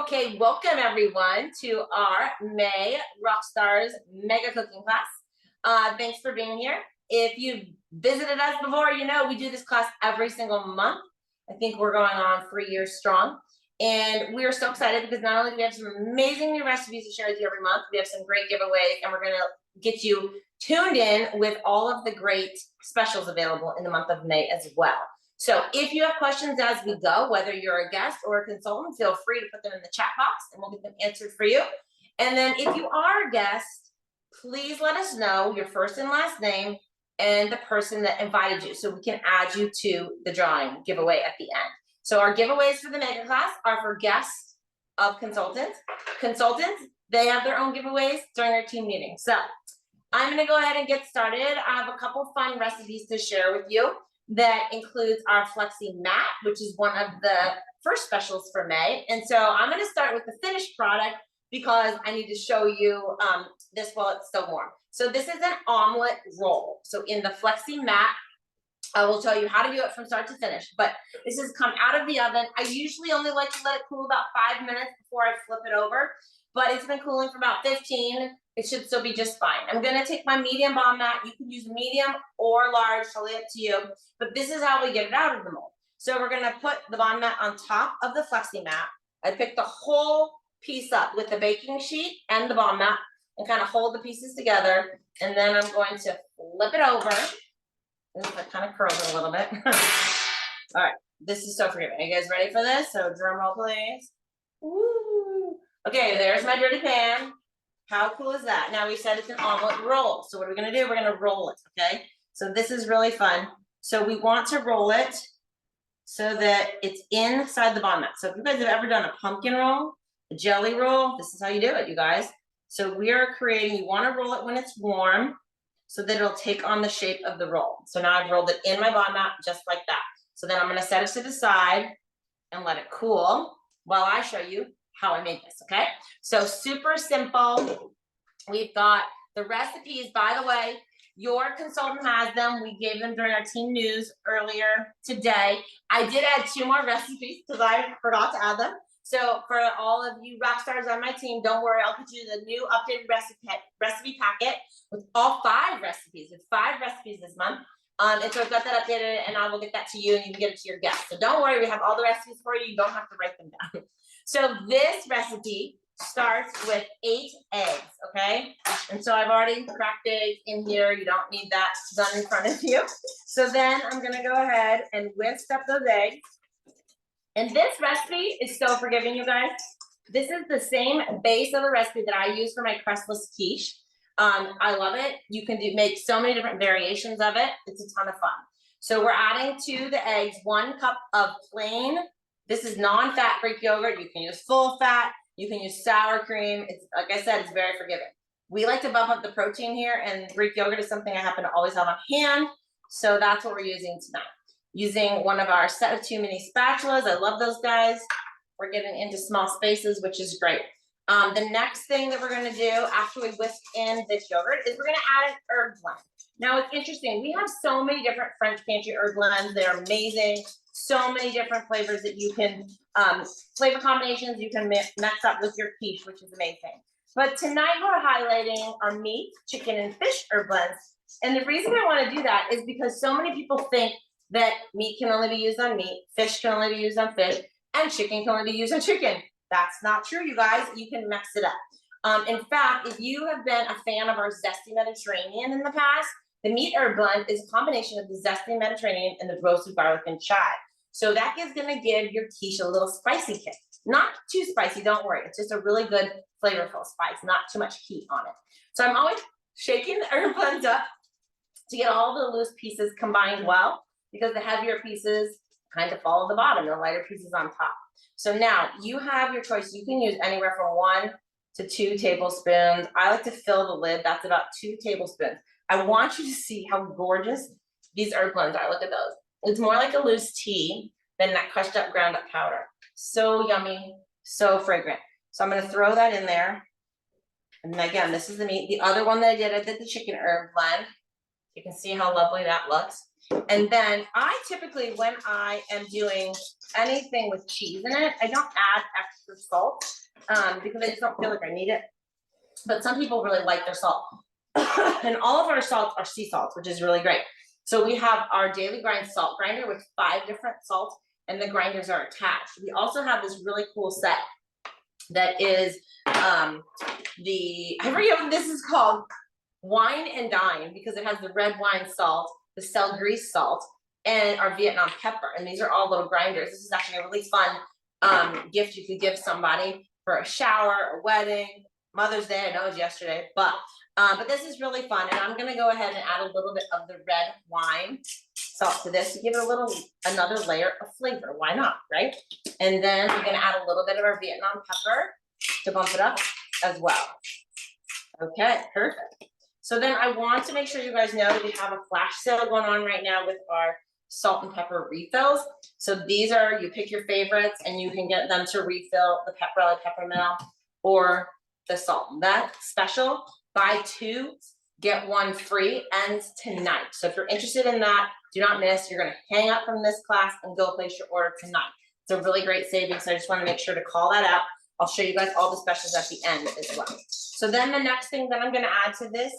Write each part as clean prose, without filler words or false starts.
Okay, welcome everyone to our May Rockstars Mega Cooking Class. Thanks for being here. If you've visited us before, you know we do this class every single month. I think we're going on 3 years strong. And we are so excited because not only do we have some amazing new recipes to share with you every month, we have some great giveaways, and we're going to get you tuned in with all of the great specials available in the month of May as well. So if you have questions as we go, whether you're a guest or a consultant, feel free to put them in the chat box and we'll get them answered for you. And then if you are a guest, please let us know your first and last name and the person that invited you so we can add you to the drawing giveaway at the end. So our giveaways for the mega class are for guests of consultants. Consultants, they have their own giveaways during our team meeting. So I'm gonna go ahead and get started. I have a couple fun recipes to share with you. That includes our Flexi Mat, which is one of the first specials for May. And so I'm going to start with the finished product because I need to show you this while it's still warm. So this is an omelet roll. So in the Flexi Mat, I will tell you how to do it from start to finish, but this has come out of the oven. I usually only like to let it cool about 5 minutes before I flip it over, but it's been cooling for about 15. It should still be just fine. I'm gonna take my medium Bon mat. You can use medium or large, totally up to you, but this is how we get it out of the mold. So we're gonna put the Bon mat on top of the Flexi Mat. I picked the whole piece up with the baking sheet and the Bon mat and kind of hold the pieces together. And then I'm going to flip it over. Oops, I kind of curled it a little bit. All right, this is so forgiving. Are you guys ready for this? So drum roll, please. Woo. Okay, there's my dirty pan. How cool is that? Now we said it's an omelet roll. So what are we gonna do? We're gonna roll it, okay? So this is really fun. So we want to roll it so that it's inside the Bon mat. So if you guys have ever done a pumpkin roll, a jelly roll, this is how you do it, you guys. So we are creating, you wanna roll it when it's warm so that it'll take on the shape of the roll. So now I've rolled it in my Bon mat just like that. So then I'm gonna set it to the side and let it cool while I show you how I made this, okay? So super simple. We've got the recipes, by the way, your consultant has them. We gave them during our team news earlier today. I did add 2 more recipes because I forgot to add them. So for all of you rock stars on my team, don't worry, I'll put you the new updated recipe packet with all 5 recipes, with 5 recipes this month. And so I've got that updated and I will get that to you and you can get it to your guests. So don't worry, we have all the recipes for you. You don't have to write them down. So this recipe starts with 8 eggs, okay? And so I've already cracked eggs in here. You don't need that done in front of you. So then I'm gonna go ahead and whisk up those eggs. And this recipe is so forgiving, you guys. This is the same base of a recipe that I use for my crustless quiche. I love it. You can make so many different variations of it. It's a ton of fun. So we're adding to the eggs 1 cup of plain. This is non-fat Greek yogurt. You can use full fat. You can use sour cream. It's like I said, it's very forgiving. We like to bump up the protein here, and Greek yogurt is something I happen to always have on hand. So that's what we're using tonight. Using one of our set of 2 mini spatulas. I love those guys. We're getting into small spaces, which is great. The next thing that we're gonna do after we whisk in this yogurt is we're gonna add an herb blend. Now it's interesting, we have so many different French pantry herb blends. They're amazing. So many different flavors that you can, flavor combinations you can mix up with your quiche, which is amazing. But tonight we're highlighting our meat, chicken, and fish herb blends. And the reason I wanna do that is because so many people think that meat can only be used on meat, fish can only be used on fish, and chicken can only be used on chicken. That's not true, you guys. You can mix it up. In fact, if you have been a fan of our Zesty Mediterranean in the past, the meat herb blend is a combination of the Zesty Mediterranean and the roasted garlic and chive. So that is gonna give your quiche a little spicy kick. Not too spicy, don't worry. It's just a really good flavorful spice, not too much heat on it. So I'm always shaking the herb blend up to get all the loose pieces combined well, because the heavier pieces kind of fall at the bottom, the lighter pieces on top. So now you have your choice. You can use anywhere from 1 to 2 tablespoons. I like to fill the lid. That's about 2 tablespoons. I want you to see how gorgeous these herb blends are. Look at those. It's more like a loose tea than that crushed up ground up powder. So yummy, so fragrant. So I'm gonna throw that in there. And again, this is the meat. The other one that I did the chicken herb blend. You can see how lovely that looks. And then I typically, when I am doing anything with cheese in it, I don't add extra salt because I just don't feel like I need it. But some people really like their salt. And all of our salts are sea salts, which is really great. So we have our daily grind salt grinder with 5 different salts, and the grinders are attached. We also have this really cool set that is I forget what this is called, Wine and Dine, because it has the red wine salt, the Sel Grease salt, and our Vietnam pepper. And these are all little grinders. This is actually a really fun gift you could give somebody for a shower, a wedding, Mother's Day. I know it was yesterday, but this is really fun. And I'm gonna go ahead and add a little bit of the red wine salt to this to give it another layer of flavor. Why not, right? And then we're gonna add a little bit of our Vietnam pepper to bump it up as well. Okay, perfect. So then I want to make sure you guys know that we have a flash sale going on right now with our salt and pepper refills. So these are, you pick your favorites and you can get them to refill the Pepperelli Peppermill or the salt. That special, buy 2, get 1 free, ends tonight. So if you're interested in that, do not miss. You're gonna hang up from this class and go place your order tonight. It's a really great savings, so I just wanna make sure to call that out. I'll show you guys all the specials at the end as well. So then the next thing that I'm gonna add to this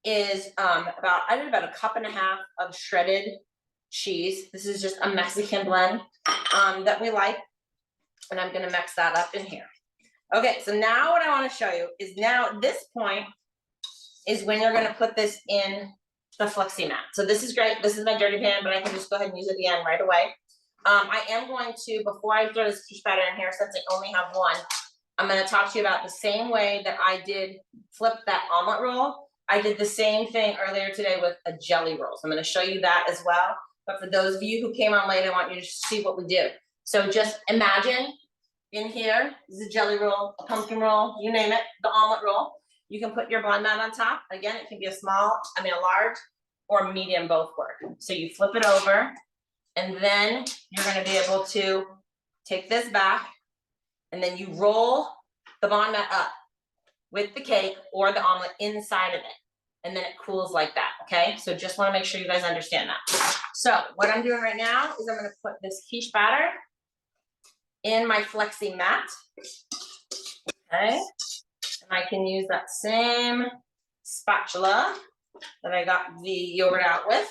is I did about 1.5 cups of shredded cheese. This is just a Mexican blend that we like, and I'm gonna mix that up in here. Okay, so now what I wanna show you is now at this point is when you're gonna put this in the flexi mat. So this is great. This is my dirty pan, but I can just go ahead and use it again right away. I am going to, before I throw this quiche batter in here, since I only have one, I'm gonna talk to you about the same way that I did flip that omelet roll. I did the same thing earlier today with a jelly roll. So I'm gonna show you that as well. But for those of you who came on late, I want you to see what we do. So just imagine in here is a jelly roll, a pumpkin roll, you name it, the omelet roll. You can put your bun mat on top. Again, it can be a large or medium, both work. So you flip it over, and then you're gonna be able to take this back, and then you roll the bun mat up with the cake or the omelet inside of it. And then it cools like that, okay? So just wanna make sure you guys understand that. So what I'm doing right now is I'm gonna put this quiche batter in my flexi mat, okay? And I can use that same spatula that I got the yogurt out with.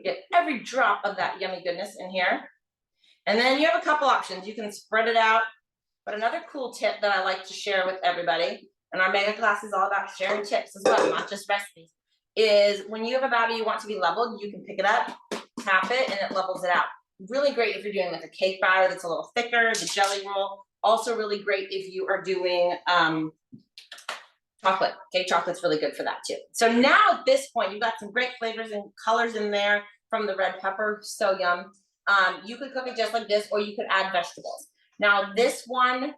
Get every drop of that yummy goodness in here. And then you have a couple options. You can spread it out. But another cool tip that I like to share with everybody, and our mega class is all about sharing tips as well, not just recipes, is when you have a batter you want to be leveled, you can pick it up, tap it, and it levels it out. Really great if you're doing like a cake batter that's a little thicker, the jelly roll. Also really great if you are doing chocolate. Cake chocolate's really good for that too. So now at this point, you've got some great flavors and colors in there from the red pepper, so yum. You could cook it just like this, or you could add vegetables. Now this one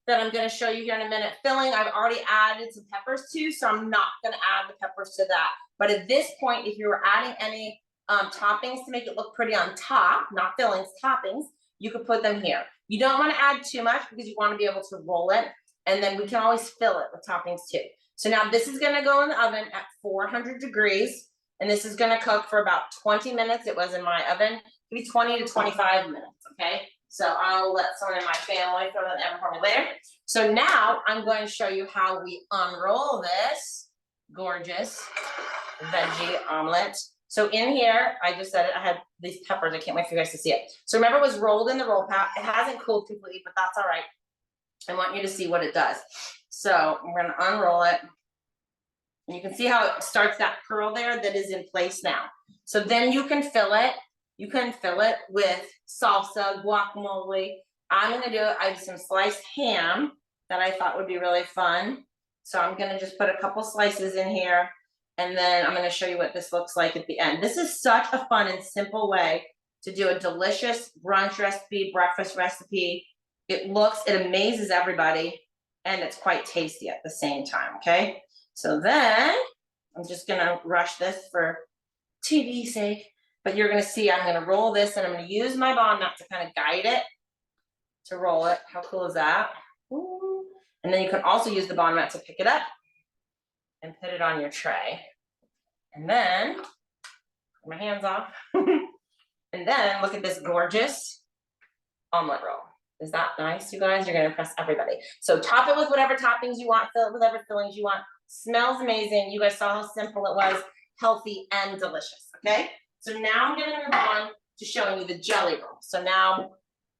that I'm gonna show you here in a minute, filling, I've already added some peppers to, so I'm not gonna add the peppers to that. But at this point, if you were adding any toppings to make it look pretty on top, not fillings, toppings, you could put them here. You don't wanna add too much because you wanna be able to roll it, and then we can always fill it with toppings too. So now this is gonna go in the oven at 400 degrees, and this is gonna cook for about 20 minutes. It was in my oven, maybe 20 to 25 minutes, okay? So I'll let someone in my family throw that in for me later. So now I'm going to show you how we unroll this gorgeous veggie omelet. So in here, I just said it, I had these peppers. I can't wait for you guys to see it. So remember, it was rolled in the roll pot. It hasn't cooled completely, but that's all right. I want you to see what it does. So we're gonna unroll it. And you can see how it starts that curl there that is in place now. So then you can fill it. You can fill it with salsa, guacamole. I'm gonna do it, I have some sliced ham that I thought would be really fun. So I'm gonna just put a couple slices in here, and then I'm gonna show you what this looks like at the end. This is such a fun and simple way to do a delicious brunch recipe, breakfast recipe. It amazes everybody, and it's quite tasty at the same time, okay? So then, I'm just gonna rush this for TV's sake. But you're gonna see I'm gonna roll this, and I'm gonna use my bond mat to kind of guide it to roll it. How cool is that? Ooh. And then you can also use the bond mat to pick it up and put it on your tray. And then my hands off. And then look at this gorgeous omelet roll. Is that nice, you guys? You're gonna impress everybody. So top it with whatever toppings you want, fill it with whatever fillings you want. Smells amazing. You guys saw how simple it was, healthy and delicious, okay? So now I'm gonna move on to showing you the jelly roll. So now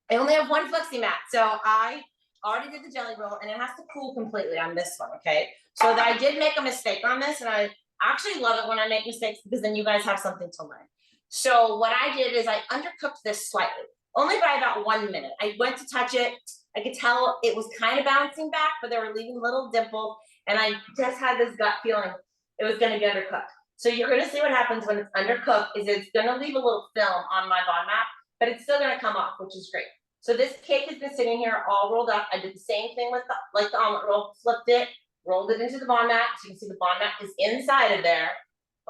I only have one flexi mat. So I already did the jelly roll and it has to cool completely on this one, okay? So that I did make a mistake on this, and I actually love it when I make mistakes because then you guys have something to learn. So what I did is I undercooked this slightly, only by about 1 minute. I went to touch it. I could tell it was kind of bouncing back, but they were leaving little dimples. And I just had this gut feeling it was gonna be undercooked. So you're gonna see what happens when it's undercooked is it's gonna leave a little film on my bond mat, but it's still gonna come off, which is great. So this cake has been sitting here all rolled up. I did the same thing with like the omelet roll, flipped it, rolled it into the bond mat. So you can see the bond mat is inside of there.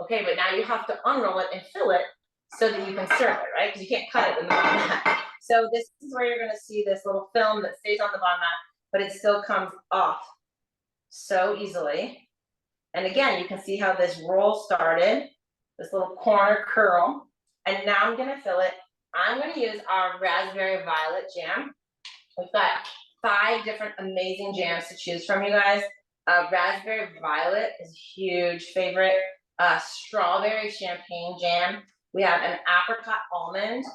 Okay, but now you have to unroll it and fill it so that you can serve it, right? Because you can't cut it in the bond mat. So this is where you're gonna see this little film that stays on the bond mat, but it still comes off so easily. And again, you can see how this roll started, this little corner curl. And now I'm gonna fill it. I'm gonna use our raspberry violet jam. We've got 5 different amazing jams to choose from, you guys. Raspberry violet is a huge favorite. Strawberry champagne jam. We have an apricot almond,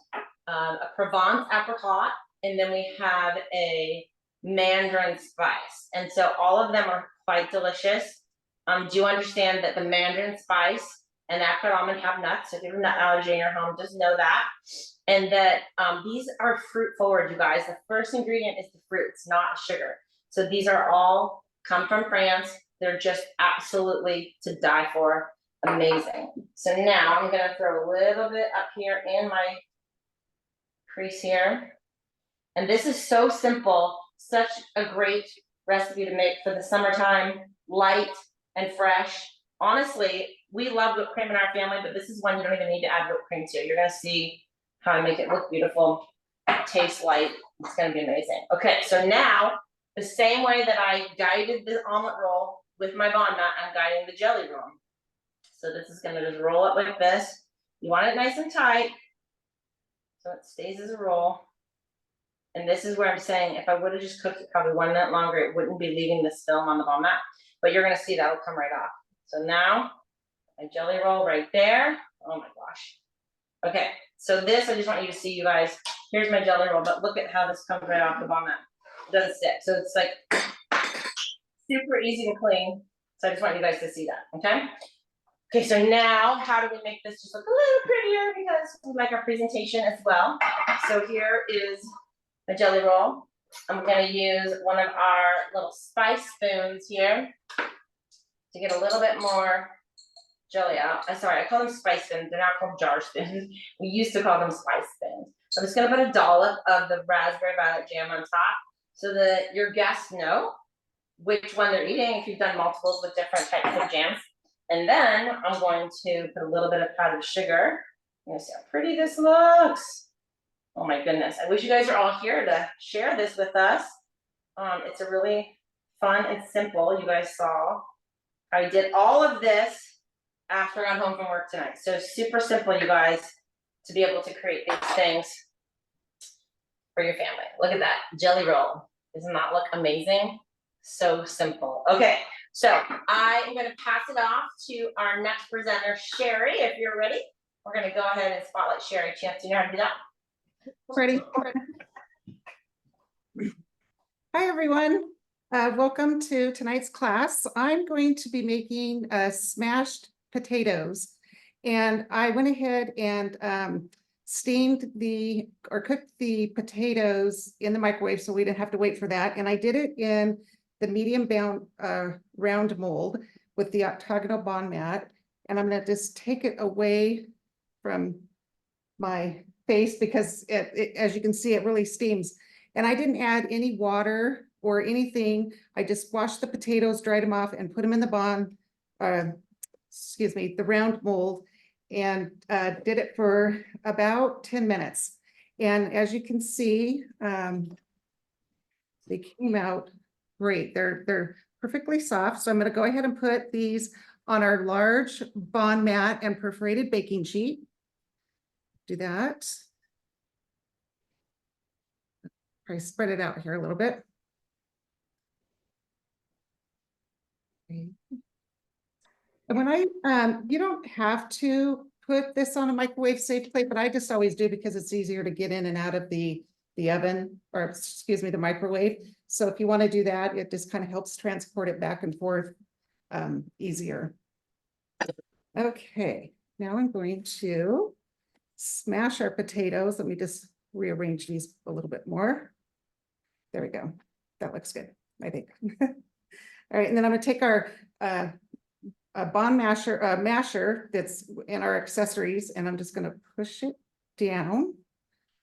a Provence apricot, and then we have a mandarin spice. And so all of them are quite delicious. Do understand that the mandarin spice and apricot almond have nuts. So if you have a nut allergy in your home, just know that. And that these are fruit forward, you guys. The first ingredient is the fruits, not sugar. So these are all come from France. They're just absolutely to die for. Amazing. So now I'm gonna throw a little bit up here in my crease here. And this is so simple, such a great recipe to make for the summertime, light and fresh. Honestly, we love whipped cream in our family, but this is one you don't even need to add whipped cream to. You're gonna see how I make it look beautiful, taste light. It's gonna be amazing. Okay, so now the same way that I guided the omelet roll with my bond mat, I'm guiding the jelly roll. So this is gonna just roll up like this. You want it nice and tight, so it stays as a roll. And this is where I'm saying, if I would have just cooked it probably 1 minute longer, it wouldn't be leaving this film on the bond mat. But you're gonna see that'll come right off. So now, my jelly roll right there. Oh my gosh. Okay, so this, I just want you to see, you guys, here's my jelly roll, but look at how this comes right off the bond mat. It doesn't stick, so it's like super easy to clean. So I just want you guys to see that, okay? Okay, so now how do we make this just look a little prettier, because we like our presentation as well. So here is my jelly roll. I'm gonna use one of our little spice spoons here to get a little bit more jelly out. Sorry, I call them spice spoons. They're not called jar spoons. We used to call them spice spoons. So I'm just gonna put a dollop of the raspberry violet jam on top so that your guests know which one they're eating if you've done multiples with different types of jams. And then I'm going to put a little bit of powdered sugar. You're gonna see how pretty this looks. Oh my goodness, I wish you guys are all here to share this with us. It's a really fun and simple. You guys saw I did all of this after I got home from work tonight. So super simple, you guys, to be able to create these things for your family. Look at that jelly roll. Doesn't that look amazing? So simple. Okay, so I am gonna pass it off to our next presenter, Sherry, if you're ready. We're gonna go ahead and spotlight Sherry. Chance, do you know how to do that? Ready. Hi, everyone. Welcome to tonight's class. I'm going to be making smashed potatoes. And I went ahead and steamed or cooked the potatoes in the microwave so we didn't have to wait for that. And I did it in the medium round mold with the octagonal bond mat. And I'm gonna just take it away from my face because as you can see, it really steams. And I didn't add any water or anything. I just washed the potatoes, dried them off, and put them in the the round mold, and did it for about 10 minutes. And as you can see, they came out great. They're perfectly soft. So I'm going to go ahead and put these on our large bond mat and perforated baking sheet. do that. Probably spread it out here a little bit. Okay. And when you don't have to put this on a microwave safe plate, but I just always do because it's easier to get in and out of the oven, or excuse me, the microwave. So if you want to do that, it just kind of helps transport it back and forth easier. Okay, now I'm going to smash our potatoes. Let me just rearrange these a little bit more. There we go. That looks good, I think. All right, and then I'm gonna take our a bond masher that's in our accessories, and I'm just gonna push it down.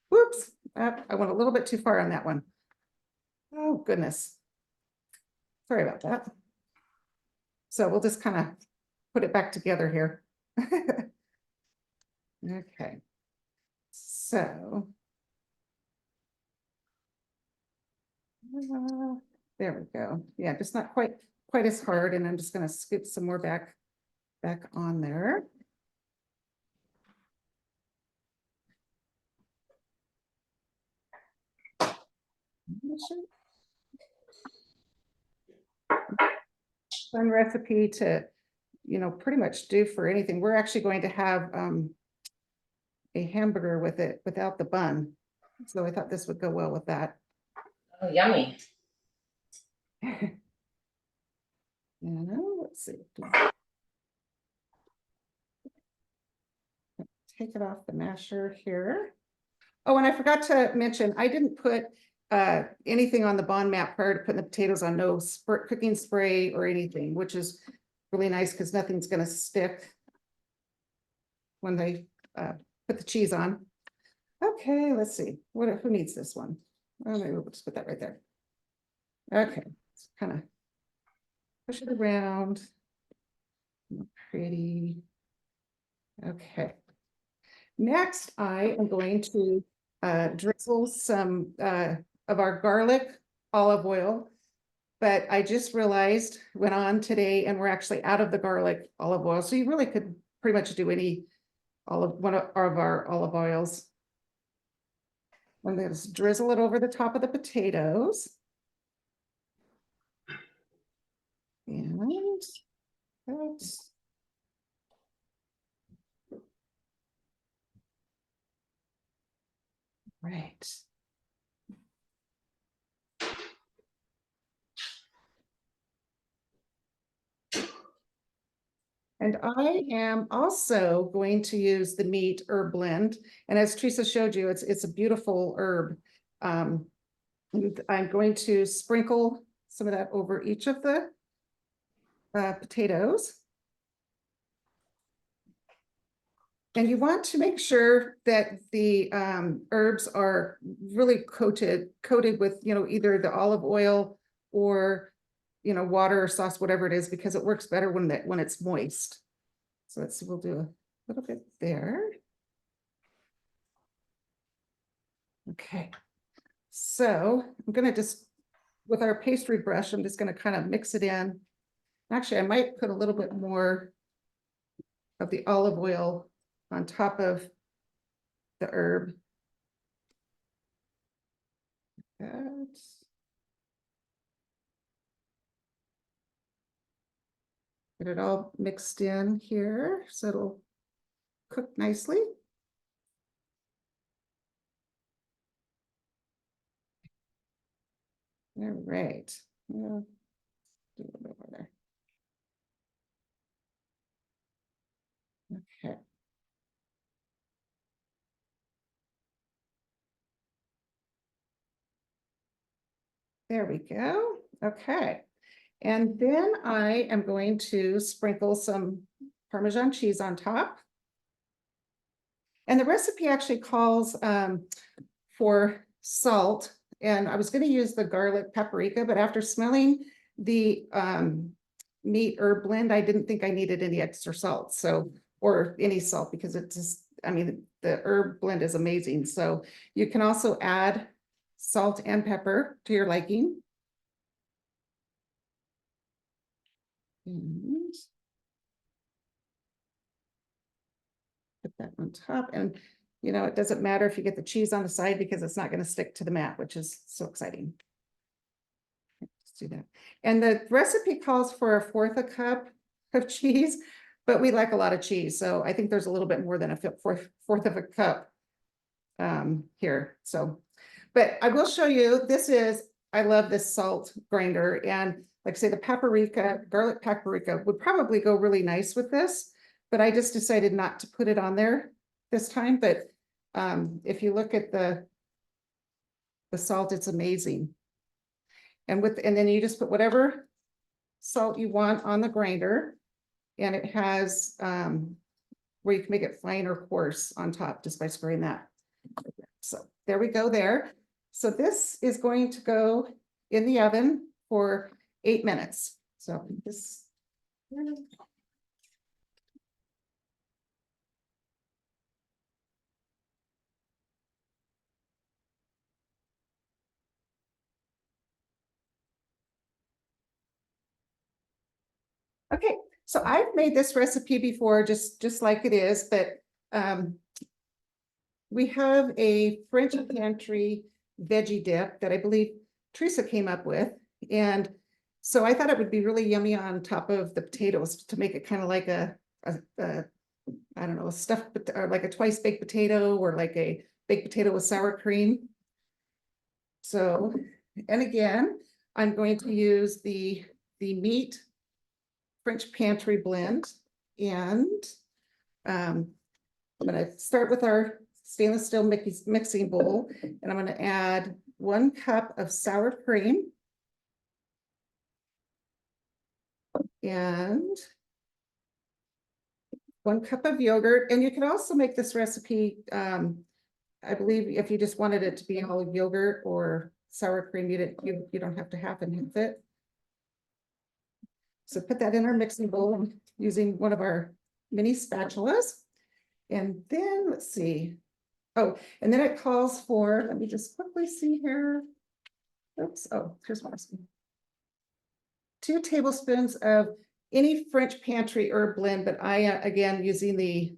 Whoops, I went a little bit too far on that one. Oh, goodness. Sorry about that. So we'll just kind of put it back together here. Okay. So. There we go. Yeah, just not quite as hard, and I'm just gonna scoop some more back on there. Fun recipe to, pretty much do for anything. We're actually going to have a hamburger with it without the bun. So I thought this would go well with that. Oh, yummy. Let's see. Take it off the masher here. Oh, and I forgot to mention, I didn't put anything on the bond mat prior to putting the potatoes on, no cooking spray or anything, which is really nice because nothing's gonna stick when they put the cheese on. Okay, let's see, who needs this one? Oh, maybe we'll just put that right there. Okay, let's kind of push it around. Pretty. Okay. Next, I am going to drizzle some of our garlic olive oil, but I just realized went on today and we're actually out of the garlic olive oil. So you really could pretty much do any one of our olive oils. I'm going to drizzle it over the top of the potatoes. And that's right. And I am also going to use the meat herb blend. And as Teresa showed you, it's a beautiful herb. And I'm going to sprinkle some of that over each of the potatoes. And you want to make sure that the herbs are really coated with, either the olive oil or, water or sauce, whatever it is, because it works better when it's moist. So we'll do a little bit there. Okay. So I'm going to just, with our pastry brush, I'm just going to kind of mix it in. Actually, I might put a little bit more of the olive oil on top of the herb. Get it all mixed in here so it'll cook nicely. All right. Do a little bit more there. Okay. There we go. Okay. And then I am going to sprinkle some Parmesan cheese on top. And the recipe actually calls for salt. And I was going to use the garlic paprika, but after smelling the meat herb blend, I didn't think I needed any extra salt. So, or any salt, because it just, the herb blend is amazing. So you can also add salt and pepper to your liking. And put that on top. And you know, it doesn't matter if you get the cheese on the side because it's not going to stick to the mat, which is so exciting. Let's do that. And the recipe calls for 1/4 a cup of cheese, but we like a lot of cheese. So I think there's a little bit more than a fourth of a cup here. So, but I will show you, I love this salt grinder, and like I say, the garlic paprika would probably go really nice with this, but I just decided not to put it on there this time. But if you look at the salt, it's amazing. And then you just put whatever salt you want on the grinder, and it has where you can make it fine or coarse on top just by spraying that. So there we go there. So this is going to go in the oven for 8 minutes. So this. Okay, so I've made this recipe before, just like it is, but we have a French pantry veggie dip that I believe Teresa came up with. And so I thought it would be really yummy on top of the potatoes to make it kind of like I don't know, a stuffed, or like a twice baked potato, or like a baked potato with sour cream. So, and again, I'm going to use the meat French pantry blend, and I'm going to start with our stainless steel mixing bowl, and I'm going to add 1 cup of sour cream and 1 cup of yogurt. And you can also make this recipe, I believe, if you just wanted it to be all yogurt or sour cream, you don't have to half and half it. So put that in our mixing bowl using one of our mini spatulas. And then let's see. Oh, and then it calls for, let me just quickly see here. Oops, oh, here's one. 2 tablespoons of any French pantry herb blend, but I, again, using the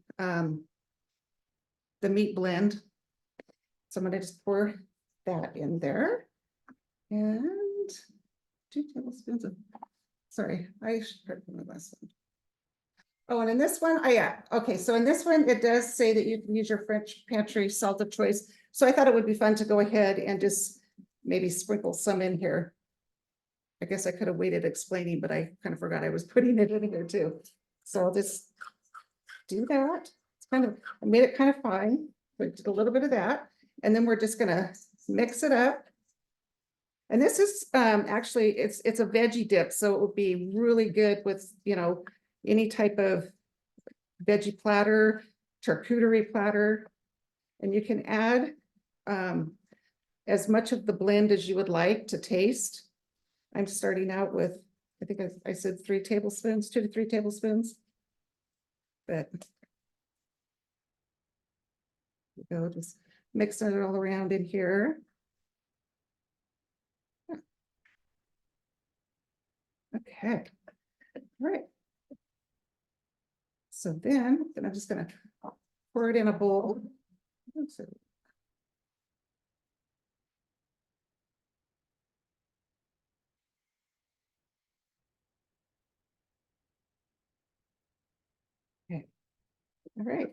meat blend. So I'm gonna just pour that in there. And 2 tablespoons of, sorry, I should put my last one. Oh, and in this one, yeah, okay, so in this one, it does say that you can use your French pantry salt of choice. So I thought it would be fun to go ahead and just maybe sprinkle some in here. I guess I could have waited explaining, but I kind of forgot I was putting it in here too. So I'll just do that. It's kind of, I made it kind of fine, but a little bit of that. And then we're just gonna mix it up. And this is actually, it's a veggie dip, so it would be really good with, you know, any type of veggie platter, charcuterie platter. And you can add as much of the blend as you would like to taste. I'm starting out with, I think I said 3 tablespoons, 2 to 3 tablespoons. But go just mixing it all around in here. Okay, all right. So then I'm just gonna pour it in a bowl. Okay, all right.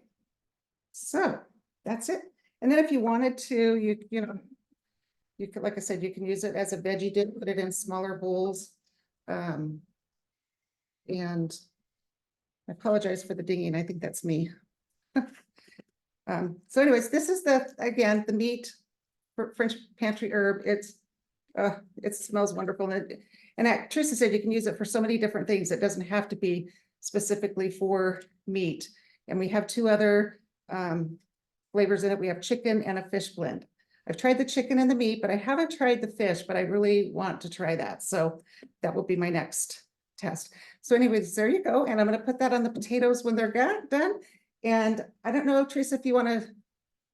So that's it. And then if you wanted to, you know, you could, like I said, you can use it as a veggie dip, put it in smaller bowls. And I apologize for the dinging. I think that's me. So anyways, this is again, the meat French pantry herb. It smells wonderful. And Teresa said you can use it for so many different things. It doesn't have to be specifically for meat. And we have 2 other flavors in it. We have chicken and a fish blend. I've tried the chicken and the meat, but I haven't tried the fish, but I really want to try that. So that will be my next test. So anyways, there you go. And I'm going to put that on the potatoes when they're done. And I don't know, Teresa, if you want to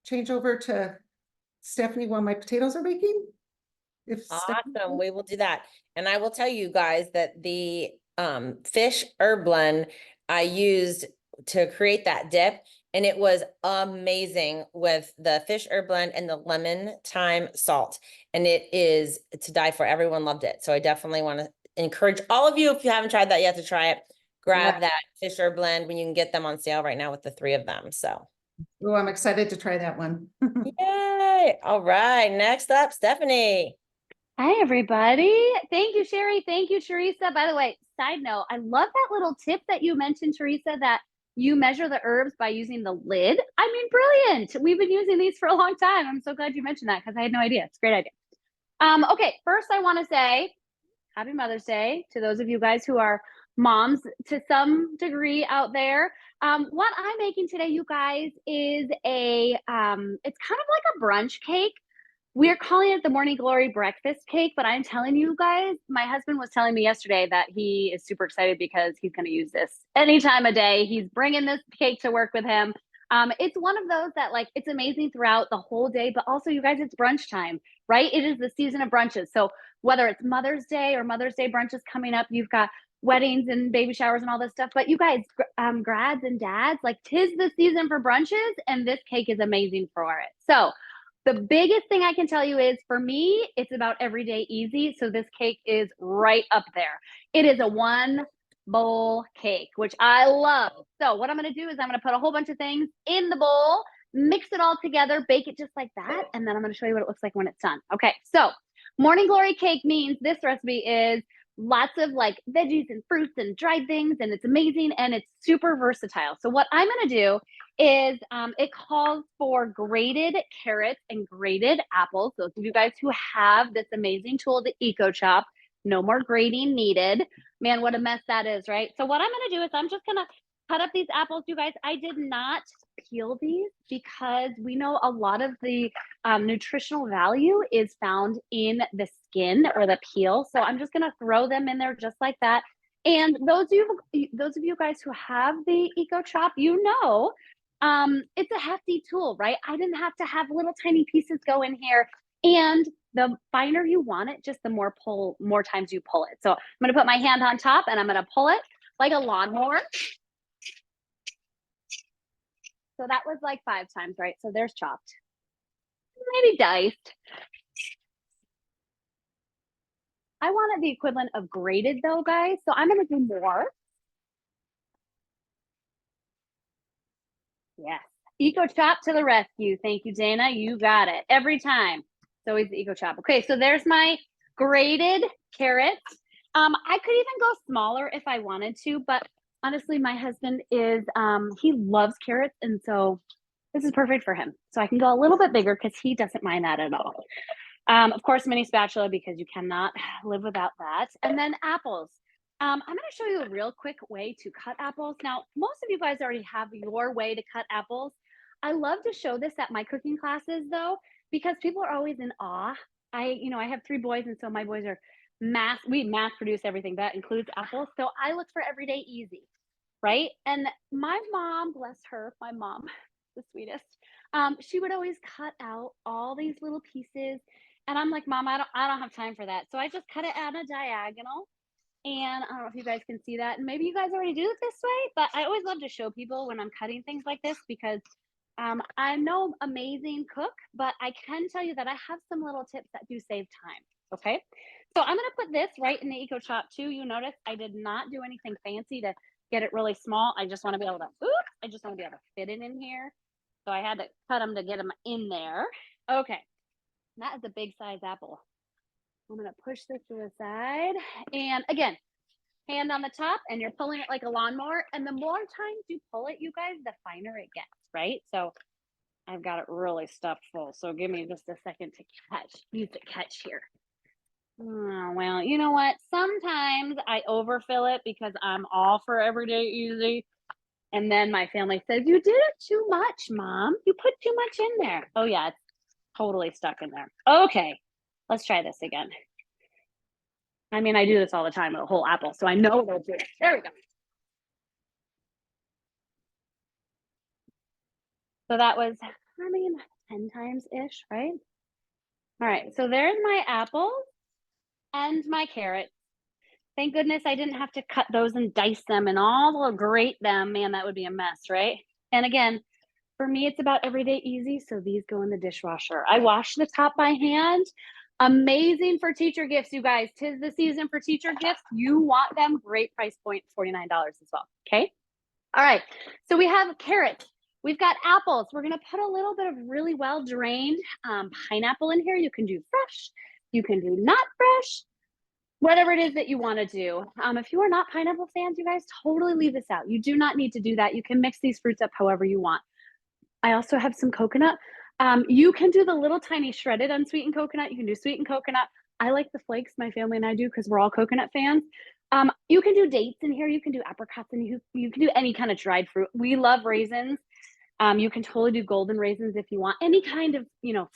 change over to Stephanie while my potatoes are baking. Awesome, we will do that. And I will tell you guys that the fish herb blend I used to create that dip and it was amazing with the fish herb blend and the lemon thyme salt. And it is to die for. Everyone loved it. So I definitely want to encourage all of you, if you haven't tried that yet, to try it. Grab that fish herb blend when you can get them on sale right now with the 3 of them. So Oh, I'm excited to try that one. yay. All right. Next up, Stephanie. Hi, everybody. Thank you, Sherry. Thank you, Teresa. By the way, side note, I love that little tip that you mentioned, Teresa, that you measure the herbs by using the lid. I mean, brilliant. We've been using these for a long time. I'm so glad you mentioned that because I had no idea. It's a great idea. Okay, first I want to say Happy Mother's Day to those of you guys who are moms to some degree out there. What I'm making today, you guys, is it's kind of like a brunch cake. We're calling it the Morning Glory breakfast cake, but I'm telling you guys, my husband was telling me yesterday that he is super excited because he's going to use this any time of day. He's bringing this cake to work with him. It's one of those that like, it's amazing throughout the whole day, but also you guys, it's brunch time, right? It is the season of brunches. So whether it's Mother's Day or Mother's Day brunches coming up, you've got weddings and baby showers and all this stuff. But you guys, grads and dads, like 'tis the season for brunches, and this cake is amazing for it. So the biggest thing I can tell you is for me, it's about everyday easy. So this cake is right up there. It is a 1 bowl cake, which I love. So what I'm going to do is I'm going to put a whole bunch of things in the bowl, mix it all together, bake it just like that. And then I'm going to show you what it looks like when it's done. Okay. So Morning Glory cake means this recipe is lots of like veggies and fruits and dried things, and it's amazing and it's super versatile. So what I'm going to do is it calls for grated carrots and grated apples. Those of you guys who have this amazing tool, the EcoChop, no more grating needed. Man, what a mess that is, right? So what I'm going to do is I'm just going to cut up these apples, you guys. I did not peel these because we know a lot of the nutritional value is found in the skin or the peel. So I'm just going to throw them in there just like that. And those of you guys who have the EcoChop, you know, it's a hefty tool, right? I didn't have to have little tiny pieces go in here. And the finer you want it, just the more times you pull it. So I'm going to put my hand on top and I'm going to pull it like a lawnmower. So that was like 5 times, right? So there's chopped, maybe diced. I wanted the equivalent of grated though, guys. So I'm going to do more. Yes. EcoChop to the rescue. Thank you, Dana. You got it. Every time. It's always the EcoChop. Okay, so there's my grated carrots. I could even go smaller if I wanted to, but honestly, my husband is, he loves carrots. And so this is perfect for him. So I can go a little bit bigger because he doesn't mind that at all. Of course, mini spatula because you cannot live without that. And then apples. I'm going to show you a real quick way to cut apples. Now, most of you guys already have your way to cut apples. I love to show this at my cooking classes though, because people are always in awe. I have 3 boys, and so my boys are we mass produce everything. That includes apples. So I look for everyday easy, right? And my mom, bless her, my mom, the sweetest, she would always cut out all these little pieces. And I'm like, Mom, I don't have time for that. So I just cut it on a diagonal. And I don't know if you guys can see that. And maybe you guys already do it this way, but I always love to show people when I'm cutting things like this because I'm no amazing cook, but I can tell you that I have some little tips that do save time. Okay. So I'm going to put this right in the EcoChop too. You notice I did not do anything fancy to get it really small. I just want to be able to fit it in here. So I had to cut them to get them in there. Okay. That is a big size apple. I'm going to push this to the side. And again, hand on the top, and you're pulling it like a lawnmower. And the more times you pull it, you guys, the finer it gets, right? So I've got it really stuffed full. So give me just a second to use the catch here. Oh, well, you know what? Sometimes I overfill it because I'm all for everyday easy. And then my family says, you did it too much, Mom. You put too much in there. Oh yeah, it's totally stuck in there. Okay, let's try this again. I mean, I do this all the time with a whole apple, so I know it'll do it. There we go. So that was, 10 times-ish, right? All right, so there's my apple and my carrot. Thank goodness I didn't have to cut those and dice them and all grate them. Man, that would be a mess, right? And again, For me, it's about everyday easy. So these go in the dishwasher. I wash the top by hand. Amazing for teacher gifts, you guys. 'Tis the season for teacher gifts. You want them. Great price point, $49 as well. Okay. All right. So we have carrots. We've got apples. We're going to put a little bit of really well drained pineapple in here. You can do fresh. You can do not fresh. Whatever it is that you want to do. If you are not pineapple fans, you guys totally leave this out. You do not need to do that. You can mix these fruits up however you want. I also have some coconut. You can do the little tiny shredded unsweetened coconut. You can do sweetened coconut. I like the flakes, my family and I do, because we're all coconut fans. You can do dates in here. You can do apricots, and you can do any kind of dried fruit. We love raisins. You can totally do golden raisins if you want. Any kind of,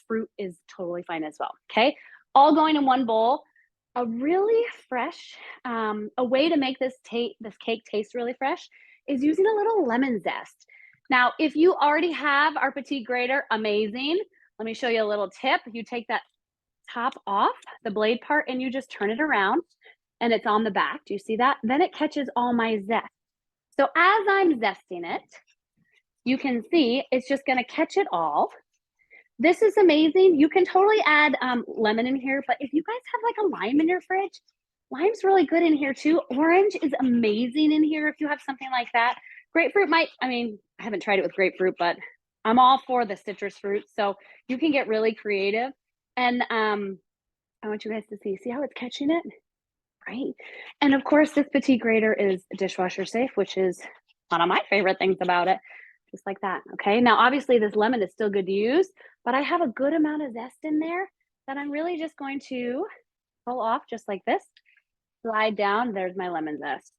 fruit is totally fine as well. Okay. All going in one bowl. A really fresh, a way to make this cake taste really fresh is using a little lemon zest. Now, if you already have our petite grater, amazing. Let me show you a little tip. You take that top off, the blade part, and you just turn it around, and it's on the back. Do you see that? Then it catches all my zest. So as I'm zesting it, you can see it's just going to catch it all. This is amazing. You can totally add lemon in here, but if you guys have like a lime in your fridge, lime's really good in here too. Orange is amazing in here if you have something like that. Grapefruit I haven't tried it with grapefruit, but I'm all for the citrus fruits. So you can get really creative. And I want you guys to see how it's catching it, right? And of course, this petite grater is dishwasher safe, which is one of my favorite things about it. Just like that. Okay. Now, obviously this lemon is still good to use, but I have a good amount of zest in there that I'm really just going to pull off just like this, slide down. There's my lemon zest.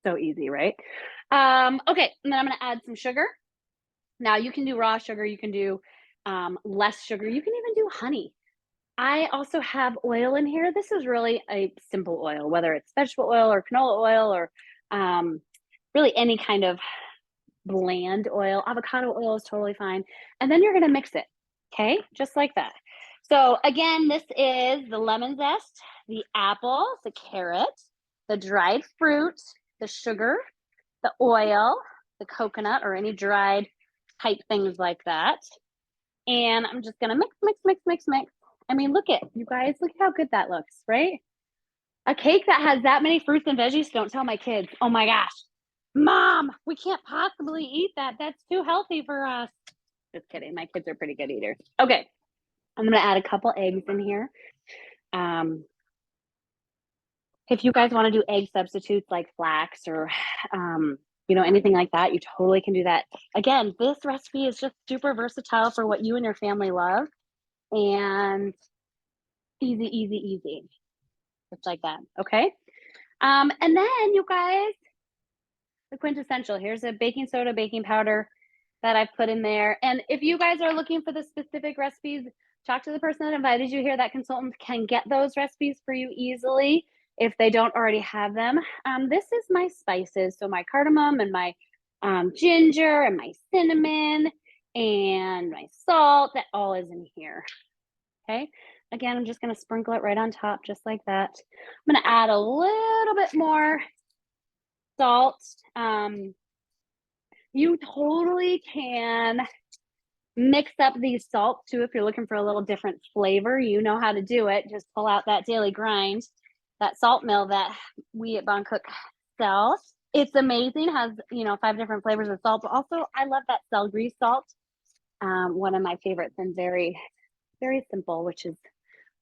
So easy, right? Okay. And then I'm going to add some sugar. Now you can do raw sugar. You can do less sugar. You can even do honey. I also have oil in here. This is really a simple oil, whether it's vegetable oil or canola oil or really any kind of bland oil. Avocado oil is totally fine. And then you're going to mix it. Okay. Just like that. So again, this is the lemon zest, the apple, the carrot, the dried fruit, the sugar, the oil, the coconut, or any dried type things like that. And I'm just going to mix. I mean, look at you guys, look how good that looks, right? A cake that has that many fruits and veggies. Don't tell my kids. Oh my gosh. Mom, we can't possibly eat that. That's too healthy for us. Just kidding. My kids are pretty good eaters. Okay. I'm going to add a couple eggs in here. If you guys want to do egg substitutes like flax or, anything like that, you totally can do that. Again, this recipe is just super versatile for what you and your family love. And easy. Just like that. Okay. And then you guys, the quintessential, here's a baking soda, baking powder that I've put in there. And if you guys are looking for the specific recipes, talk to the person that invited you here. That consultant can get those recipes for you easily if they don't already have them. This is my spices. So my cardamom and my ginger and my cinnamon and my salt, that all is in here. Okay. Again, I'm just going to sprinkle it right on top, just like that. I'm going to add a little bit more salt. You totally can mix up these salts too if you're looking for a little different flavor. You know how to do it. Just pull out that daily grind, that salt mill that we at Bon Cook sell. It's amazing. Has 5 different flavors of salt, but also I love that celery salt. One of my favorites, and very, very simple, which is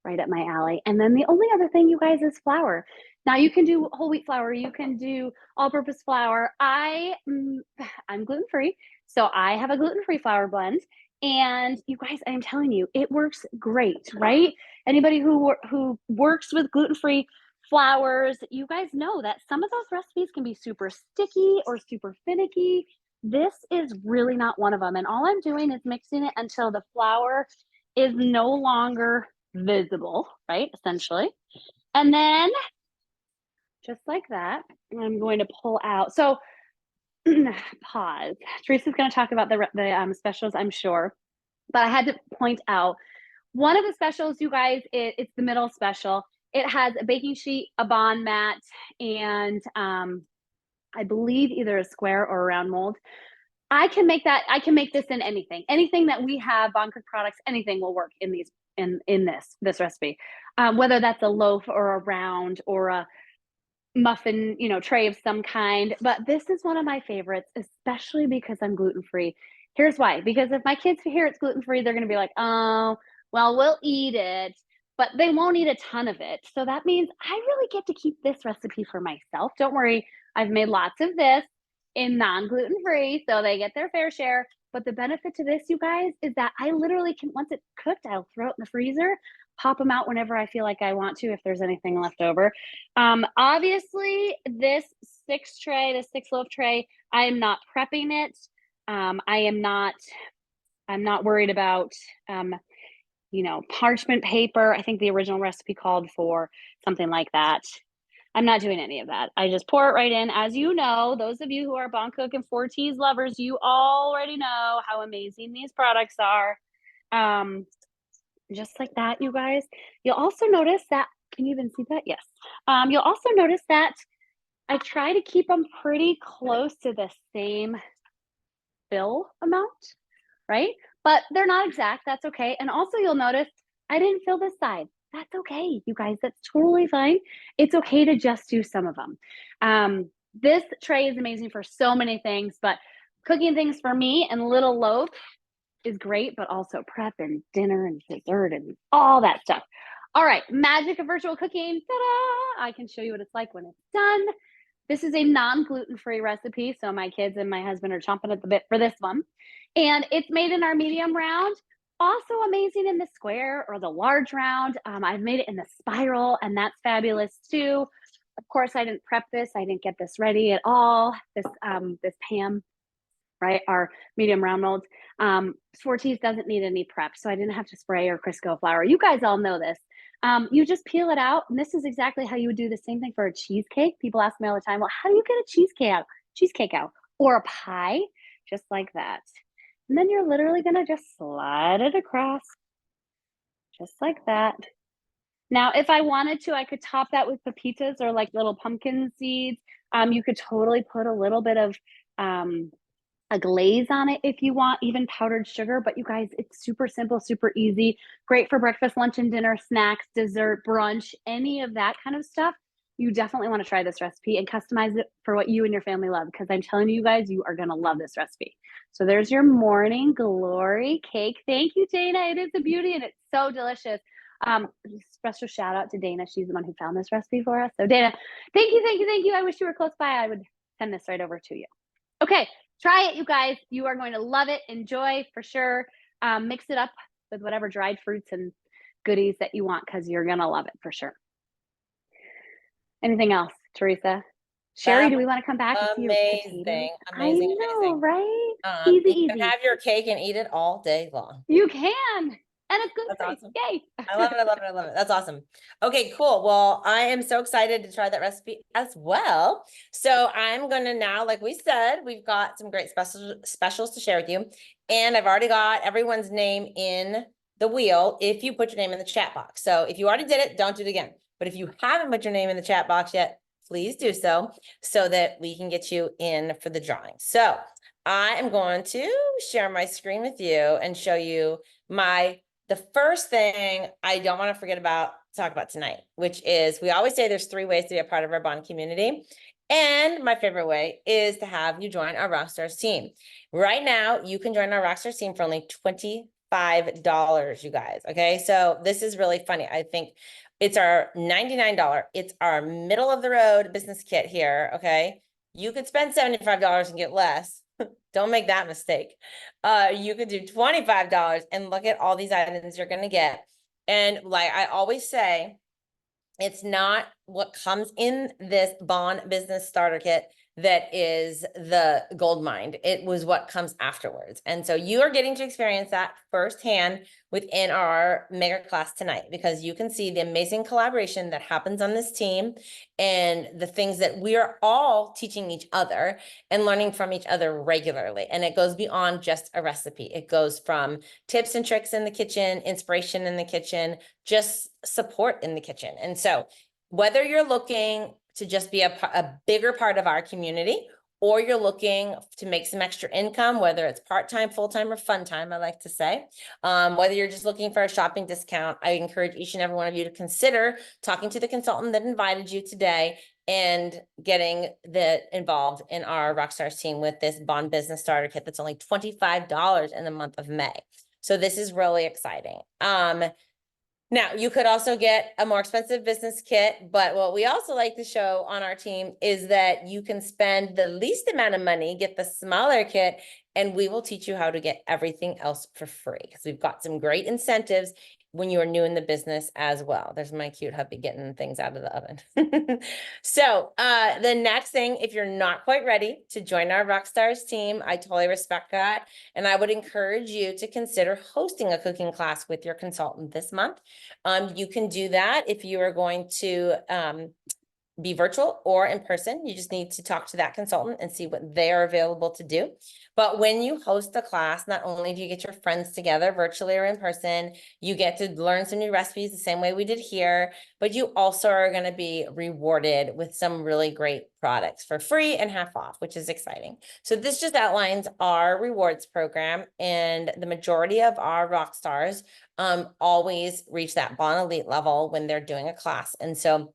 right up my alley. And then the only other thing, you guys, is flour. Now you can do whole wheat flour, you can do all-purpose flour. I'm gluten-free, so I have a gluten-free flour blend. And you guys, I'm telling you, it works great, right? Anybody who works with gluten-free flours, you guys know that some of those recipes can be super sticky or super finicky. This is really not one of them. And all I'm doing is mixing it until the flour is no longer visible, right? Essentially. And then just like that, I'm going to pull out. So pause. Teresa's going to talk about the specials, I'm sure. But I had to point out one of the specials, you guys, it's the middle special. It has a baking sheet, a bond mat, and I believe either a square or a round mold. I can make this in anything. Anything that we have, Bon Cook products, anything will work in these in this recipe. Whether that's a loaf or a round or a muffin, tray of some kind. But this is one of my favorites, especially because I'm gluten-free. Here's why. Because if my kids hear it's gluten-free, they're gonna be like, oh, well, we'll eat it, but they won't eat a ton of it. So that means I really get to keep this recipe for myself. Don't worry, I've made lots of this in non-gluten free, so they get their fair share. But the benefit to this, you guys, is that I literally can, once it's cooked, I'll throw it in the freezer, pop them out whenever I feel like I want to, if there's anything left over. Obviously, this six loaf tray, I am not prepping it. I'm not worried about, parchment paper. I think the original recipe called for something like that. I'm not doing any of that. I just pour it right in. As you know, those of you who are Bon Cook and 4T's lovers, you already know how amazing these products are. Just like that, you guys. You'll also notice that, can you even see that? Yes. You'll also notice that I try to keep them pretty close to the same fill amount, right? But they're not exact. That's okay. And also you'll notice I didn't fill this side. That's okay, you guys. That's totally fine. It's okay to just do some of them. This tray is amazing for so many things, but cooking things for me and little loaf is great, but also prep and dinner and dessert and all that stuff. All right, magic of virtual cooking. Ta-da! I can show you what it's like when it's done. This is a non-gluten-free recipe, so my kids and my husband are chomping at the bit for this one. And it's made in our medium round. Also amazing in the square or the large round. I've made it in the spiral, and that's fabulous too. Of course, I didn't prep this. I didn't get this ready at all. This Pam, right? Our medium round molds. 4T's doesn't need any prep, so I didn't have to spray or Crisco flour. You guys all know this. You just peel it out, and this is exactly how you would do the same thing for a cheesecake. People ask me all the time, well, how do you get a cheesecake out? Or a pie? Just like that. And then you're literally gonna just slide it across, just like that. Now, if I wanted to, I could top that with pepitas or like little pumpkin seeds. You could totally put a little bit of a glaze on it if you want, even powdered sugar. But you guys, it's super simple, super easy. Great for breakfast, lunch, and dinner, snacks, dessert, brunch, any of that kind of stuff. You definitely want to try this recipe and customize it for what you and your family love, because I'm telling you guys, you are going to love this recipe. So there's your morning glory cake. Thank you, Dana. It is a beauty and it's so delicious. Special shout out to Dana. She's the one who found this recipe for us. So Dana, thank you. I wish you were close by. I would send this right over to you. Okay, try it, you guys. You are going to love it. Enjoy for sure. Mix it up with whatever dried fruits and goodies that you want, because you're going to love it for sure. Anything else, Teresa? Sherry, do we want to come back? Amazing. I know, right? You Easy. can have your cake and eat it all day long. You can. And it's good. That's awesome. Yay. I love it. That's awesome. Okay, cool. Well, I am so excited to try that recipe as well. So I'm going to now, like we said, we've got some great specials to share with you. And I've already got everyone's name in the wheel if you put your name in the chat box. So if you already did it, don't do it again. But if you haven't put your name in the chat box yet, please do so that we can get you in for the drawing. So I am going to share my screen with you and show you the first thing I don't want to talk about tonight, which is, we always say there's 3 ways to be a part of our Bond community. And my favorite way is to have you join our Rockstars team. Right now, you can join our Rockstars team for only $25, you guys. Okay, so this is really funny. I think it's our $99. It's our middle of the road business kit here. Okay, you could spend $75 and get less. Don't make that mistake. You could do $25 and look at all these items you're going to get. And like I always say, it's not what comes in this Bond business starter kit that is the gold mine. It was what comes afterwards. And so you are getting to experience that firsthand within our mega class tonight, because you can see the amazing collaboration that happens on this team and the things that we are all teaching each other and learning from each other regularly. And it goes beyond just a recipe. It goes from tips and tricks in the kitchen, inspiration in the kitchen, just support in the kitchen. And so whether you're looking to just be a bigger part of our community, or you're looking to make some extra income, whether it's part-time, full-time, or fun time, I like to say, whether you're just looking for a shopping discount, I encourage each and every one of you to consider talking to the consultant that invited you today and getting involved in our Rockstars team with this Bond Business Starter Kit that's only $25 in the month of May. So this is really exciting. Now, you could also get a more expensive business kit, but what we also like to show on our team is that you can spend the least amount of money, get the smaller kit, and we will teach you how to get everything else for free. Because we've got some great incentives when you are new in the business as well. There's my cute hubby getting things out of the oven. So the next thing, if you're not quite ready to join our Rockstars team, I totally respect that. And I would encourage you to consider hosting a cooking class with your consultant this month. You can do that if you are going to be virtual or in person. You just need to talk to that consultant and see what they are available to do. But when you host a class, not only do you get your friends together virtually or in person, you get to learn some new recipes the same way we did here, but you also are going to be rewarded with some really great products for free and half off, which is exciting. So this just outlines our rewards program, and the majority of our rock stars always reach that Bond Elite level when they're doing a class. And so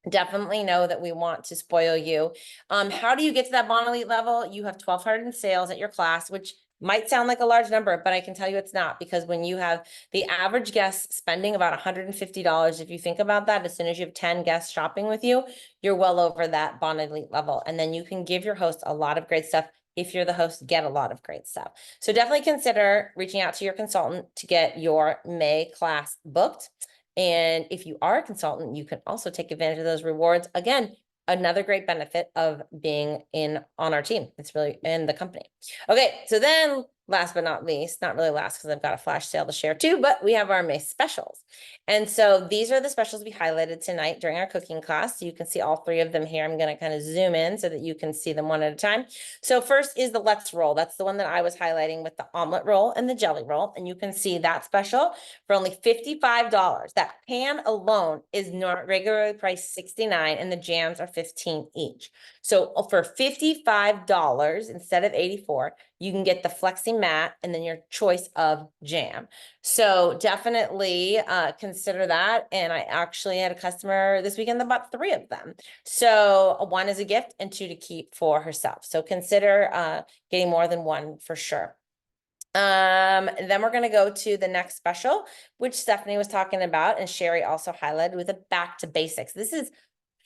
definitely know that we want to spoil you. How do you get to that Bond Elite level? You have 1,200 in sales at your class, which might sound like a large number, but I can tell you it's not, because when you have the average guest spending about $150, if you think about that, as soon as you have 10 guests shopping with you, you're well over that Bond Elite level. And then you can give your host a lot of great stuff. If you're the host, get a lot of great stuff. So definitely consider reaching out to your consultant to get your May class booked. And if you are a consultant, you can also take advantage of those rewards. Again, another great benefit of being on our team. It's really in the company. Okay, so then last but not least, not really last because I've got a flash sale to share too, but we have our May specials. And so these are the specials we highlighted tonight during our cooking class. So you can see all three of them here. I'm going to kind of zoom in so that you can see them one at a time. So first is the Let's Roll. That's the one that I was highlighting with the omelet roll and the jelly roll. And you can see that special for only $55. That pan alone is not regularly priced $69, and the jams are $15 each. So for $55 instead of $84, you can get the Flexi Mat and then your choice of jam. So definitely consider that. And I actually had a customer this weekend that bought 3 of them. So 1 is a gift and 2 to keep for herself. So consider getting more than 1 for sure. Then we're going to go to the next special, which Stephanie was talking about and Sherry also highlighted, with a back to basics. This is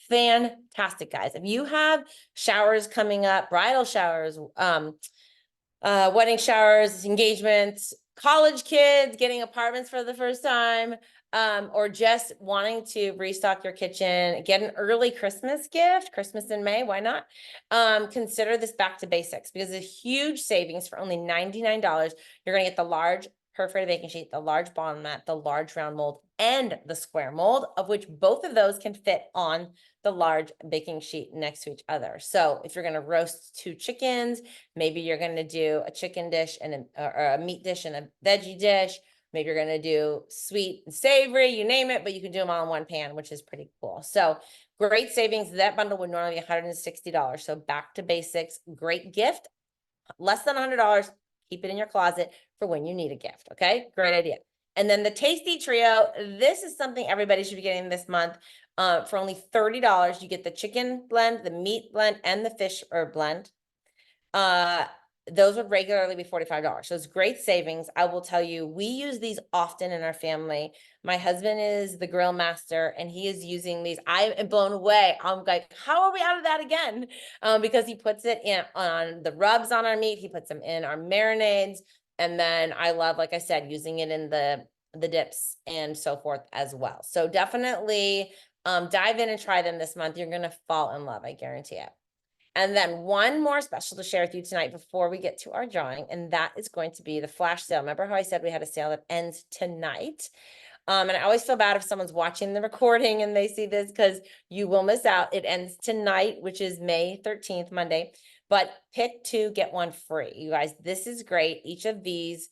fantastic, guys. If you have showers coming up, bridal showers, wedding showers, engagements, college kids getting apartments for the first time, or just wanting to restock your kitchen, get an early Christmas gift, Christmas in May, why not? Consider this back to basics, because a huge savings for only $99. You're going to get the large perforated baking sheet, the large bond mat, the large round mold, and the square mold, of which both of those can fit on the large baking sheet next to each other. So if you're going to roast 2 chickens, maybe you're going to do a chicken dish and or a meat dish and a veggie dish. Maybe you're going to do sweet and savory, you name it, but you can do them all in one pan, which is pretty cool. So great savings. That bundle would normally be $160. So back to basics, great gift, less than $100. Keep it in your closet for when you need a gift. Okay, great idea. And then the Tasty Trio, this is something everybody should be getting this month. For only $30, you get the chicken blend, the meat blend, and the fish herb blend. Those would regularly be $45. So it's great savings. I will tell you, we use these often in our family. My husband is the grill master and he is using these. I am blown away. I'm like, how are we out of that again? Because he puts it in on the rubs on our meat. He puts them in our marinades. And then I love, like I said, using it in the dips and so forth as well. So definitely dive in and try them this month. You're going to fall in love. I guarantee it. And then one more special to share with you tonight before we get to our drawing, and that is going to be the flash sale. Remember how I said we had a sale that ends tonight? And I always feel bad if someone's watching the recording and they see this, because you will miss out. It ends tonight, which is May 13th, Monday. But pick 2, get 1 free. You guys, this is great. Each of these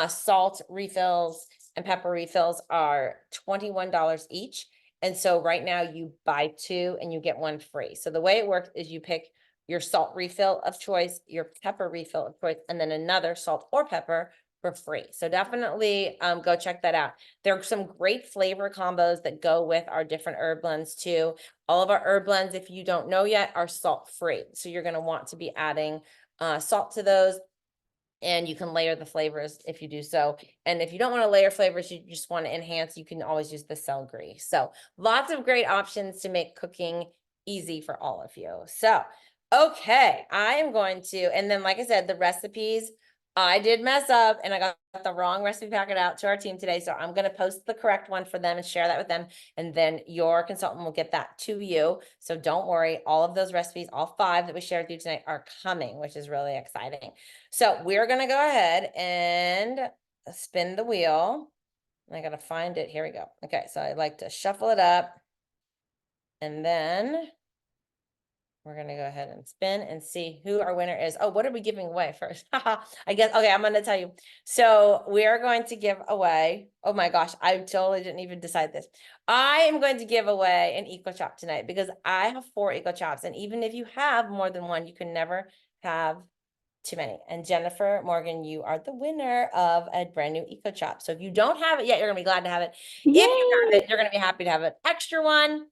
salt refills and pepper refills are $21 each. And so right now you buy 2 and you get 1 free. So the way it works is you pick your salt refill of choice, your pepper refill of choice, and then another salt or pepper for free. So definitely go check that out. There are some great flavor combos that go with our different herb blends too. All of our herb blends, if you don't know yet, are salt free. So you're going to want to be adding salt to those. And you can layer the flavors if you do so. And if you don't want to layer flavors, you just want to enhance, you can always use the celery. So lots of great options to make cooking easy for all of you. So, okay, I am going to, and then like I said, the recipes, I did mess up and I got the wrong recipe packet out to our team today. So I'm going to post the correct one for them and share that with them. And then your consultant will get that to you. So don't worry, all of those recipes, all 5 that we shared with you tonight are coming, which is really exciting. So we're going to go ahead and spin the wheel. I got to find it. Here we go. Okay. So I like to shuffle it up and then we're going to go ahead and spin and see who our winner is. Oh, what are we giving away first? I guess, okay, I'm going to tell you. So we are going to give away, oh my gosh, I totally didn't even decide this. I am going to give away an Eco Chop tonight because I have 4 Eco Chops. And even if you have more than one, you can never have too many. And Jennifer Morgan, you are the winner of a brand new Eco Chop. So if you don't have it yet, you're going to be glad to have it. If you have it, you're going to be happy to have an extra one.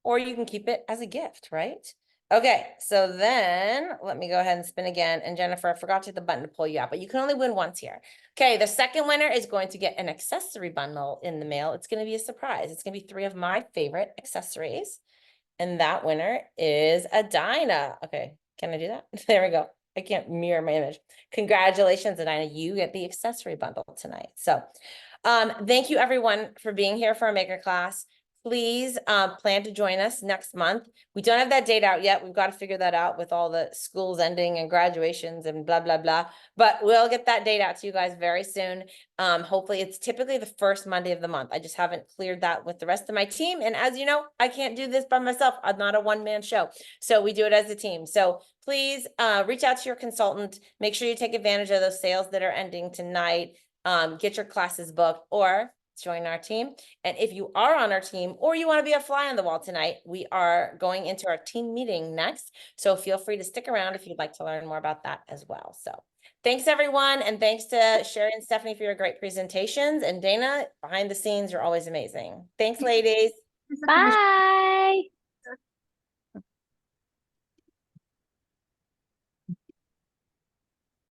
Or you can keep it as a gift, right? Okay, so then let me go ahead and spin again. And Jennifer, I forgot to hit the button to pull you out, but you can only win once here. Okay, the second winner is going to get an accessory bundle in the mail. It's going to be a surprise. It's going to be 3 of my favorite accessories. And that winner is Adina. Okay, can I do that? There we go. I can't mirror my image. Congratulations, Adina. You get the accessory bundle tonight. So thank you everyone for being here for our maker class. Please plan to join us next month. We don't have that date out yet. We've got to figure that out with all the schools ending and graduations and blah, blah, blah. But we'll get that date out to you guys very soon. Hopefully it's typically the first Monday of the month. I just haven't cleared that with the rest of my team. And as you know, I can't do this by myself. I'm not a one-man show. So we do it as a team. So please reach out to your consultant. Make sure you take advantage of those sales that are ending tonight. Get your classes booked or join our team. And if you are on our team or you want to be a fly on the wall tonight, we are going into our team meeting next. So feel free to stick around if you'd like to learn more about that as well. So thanks everyone. And thanks to Sherry and Stephanie for your great presentations. And Dana, behind the scenes, you're always amazing. Thanks, ladies. Bye.